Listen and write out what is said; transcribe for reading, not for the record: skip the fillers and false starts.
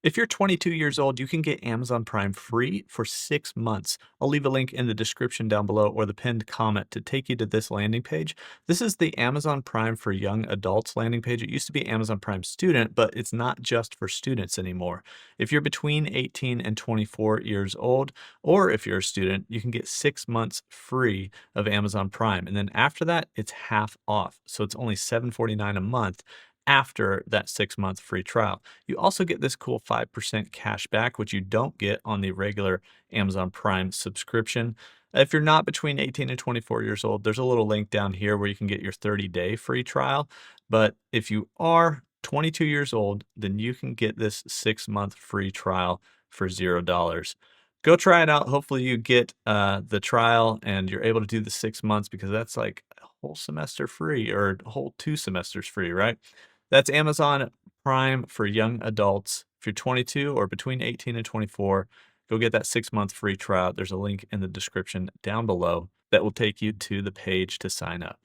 If you're 22 years old, you can get Amazon Prime free for 6 months. I'll leave a link in the description down below or the pinned comment to take you to this landing page. This is the Amazon Prime for Young Adults landing page. It used to be Amazon Prime Student, but it's not just for students anymore. If you're between 18 and 24 years old, or if you're a student, you can get 6 months free of Amazon Prime. And then after that, it's half off. So it's only $7.49 a month after that 6-month free trial. You also get this cool 5% cash back, which you don't get on the regular Amazon Prime subscription. If you're not between 18 and 24 years old, there's a little link down here where you can get your 30-day free trial. But if you are 22 years old, then you can get this 6-month free trial for $0. Go try it out. Hopefully you get the trial and you're able to do the 6 months, because that's like a whole semester free, or a whole 2 semesters free, right? That's Amazon Prime for young adults. If you're 22 or between 18 and 24, go get that 6-month free trial. There's a link in the description down below that will take you to the page to sign up.